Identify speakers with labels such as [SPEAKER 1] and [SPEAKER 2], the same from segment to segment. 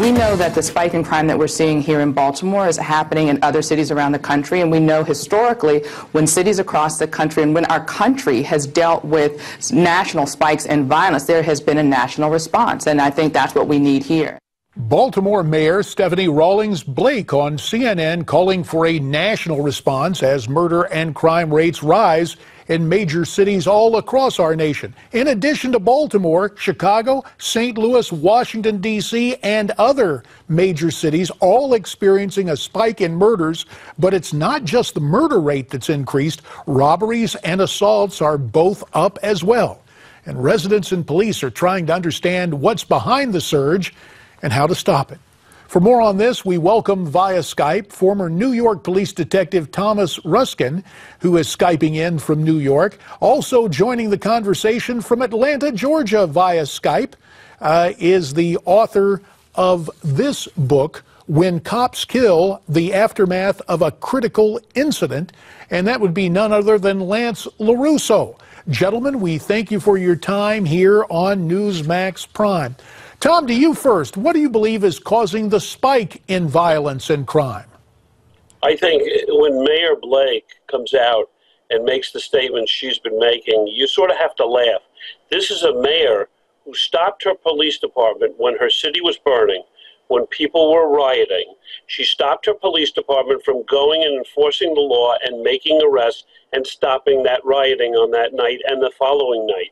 [SPEAKER 1] We know that the spike in crime that we're seeing here in Baltimore is happening in other cities around the country, and we know historically when cities across the country and when our country has dealt with national spikes in violence, there has been a national response, and I think that's what we need here.
[SPEAKER 2] Baltimore Mayor Stephanie Rawlings Blake on CNN calling for a national response as murder and crime rates rise in major cities all across our nation. In addition to Baltimore, Chicago, St. Louis, Washington, D.C., and other major cities all experiencing a spike in murders. But it's not just the murder rate that's increased. Robberies and assaults are both up as well. And residents and police are trying to understand what's behind the surge and how to stop it. For more on this, we welcome via Skype former New York Police Detective Thomas Ruskin, who is Skyping in from New York. Also joining the conversation from Atlanta, Georgia via Skype is the author of this book, When Cops Kill, The Aftermath of a Critical Incident, and that would be none other than Lance LoRusso. Gentlemen, we thank you for your time here on Newsmax Prime. Tom, to you first. What do you believe is causing the spike in violence and crime?
[SPEAKER 3] I think when Mayor Blake comes out and makes the statements she's been making, you sort of have to laugh. This is a mayor who stopped her police department when her city was burning, when people were rioting. She stopped her police department from going and enforcing the law and making arrests and stopping that rioting on that night and the following night.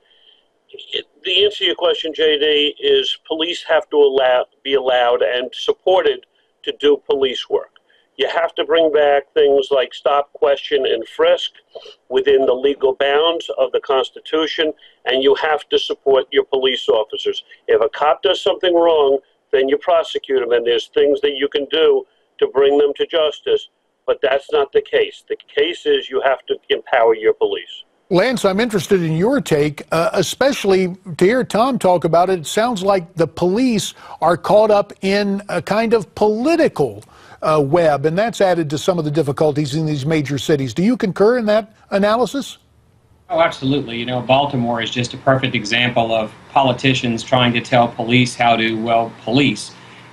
[SPEAKER 3] The answer to your question, JD, is police have to be allowed and supported to do police work. You have to bring back things like stop, question, and frisk within the legal bounds of the Constitution, and you have to support your police officers. If a cop does something wrong, then you prosecute them, and there's things that you can do to bring them to justice, but that's not the case. The case is you have to empower your police.
[SPEAKER 2] Lance, I'm interested in your take, especially to hear Tom talk about it. It sounds like the police are caught up in a kind of political web, and that's added to some of the difficulties in these major cities. Do you concur in that analysis?
[SPEAKER 4] Oh, absolutely. You know, Baltimore is just a perfect example of politicians trying to tell police how to, well, police.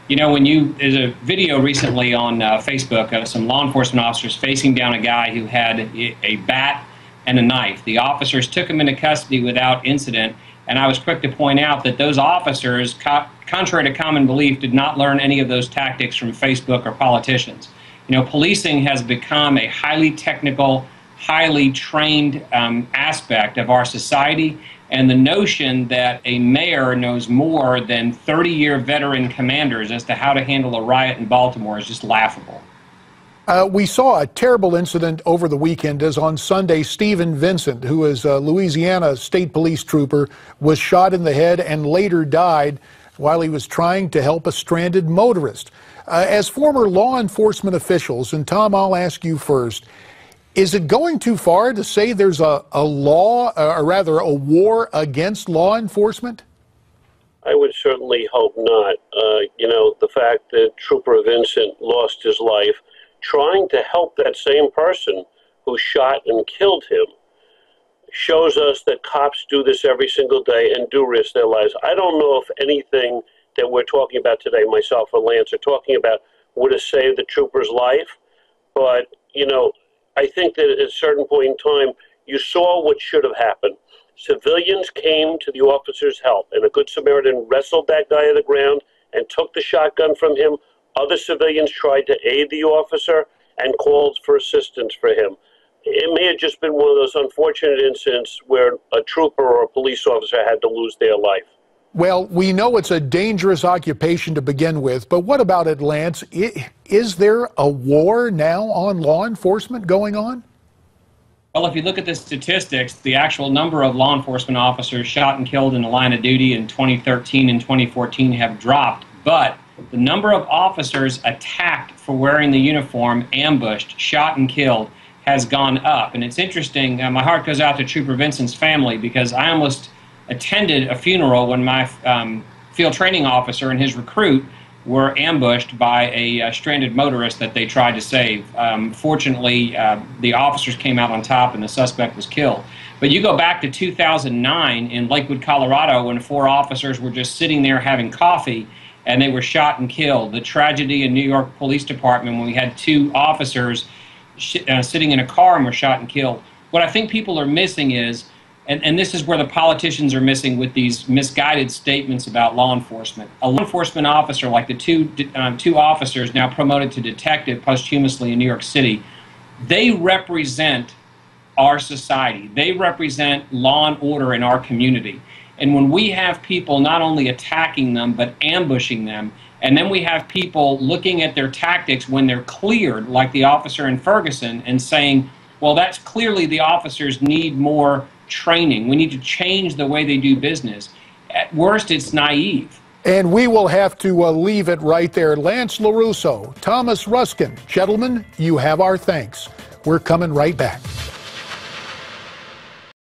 [SPEAKER 4] You know, there's a video recently on Facebook of some law enforcement officers facing down a guy who had a bat and a knife. The officers took him into custody without incident, and I was quick to point out that those officers, contrary to common belief, did not learn any of those tactics from Facebook or politicians. You know, policing has become a highly technical, highly trained aspect of our society, and the notion that a mayor knows more than 30-year veteran commanders as to how to handle a riot in Baltimore is just laughable.
[SPEAKER 2] We saw a terrible incident over the weekend as on Sunday, Stephen Vincent, who is a Louisiana State Police trooper, was shot in the head and later died while he was trying to help a stranded motorist. As former law enforcement officials, and Tom, I'll ask you first, is it going too far to say there's a law, or rather a war against law enforcement?
[SPEAKER 3] I would certainly hope not. You know, the fact that Trooper Vincent lost his life trying to help that same person who shot and killed him shows us that cops do this every single day and do risk their lives. I don't know if anything that we're talking about today, myself or Lance are talking about, would have saved the trooper's life. But, you know, I think that at a certain point in time, you saw what should have happened. Civilians came to the officer's help, and a good Samaritan wrestled that guy to the ground and took the shotgun from him. Other civilians tried to aid the officer and called for assistance for him. It may have just been one of those unfortunate incidents where a trooper or a police officer had to lose their life.
[SPEAKER 2] Well, we know it's a dangerous occupation to begin with, but what about it, Lance? Is there a war now on law enforcement going on?
[SPEAKER 4] Well, if you look at the statistics, the actual number of law enforcement officers shot and killed in the line of duty in 2013 and 2014 have dropped, but the number of officers attacked for wearing the uniform, ambushed, shot, and killed has gone up. And it's interesting, my heart goes out to Trooper Vincent's family because I almost attended a funeral when my field training officer and his recruit were ambushed by a stranded motorist that they tried to save. Fortunately, the officers came out on top and the suspect was killed. But you go back to 2009 in Lakewood, Colorado, when 4 officers were just sitting there having coffee, and they were shot and killed. The tragedy in New York Police Department when we had 2 officers sitting in a car and were shot and killed. What I think people are missing is, and this is where the politicians are missing with these misguided statements about law enforcement. A law enforcement officer, like the two officers now promoted to detective posthumously in New York City, they represent our society. They represent law and order in our community. And when we have people not only attacking them, but ambushing them, and then we have people looking at their tactics when they're cleared, like the officer in Ferguson, and saying, well, that's clearly the officers need more training. We need to change the way they do business. At worst, it's naive.
[SPEAKER 2] And we will have to leave it right there. Lance LoRusso, Thomas Ruskin, gentlemen, you have our thanks. We're coming right back.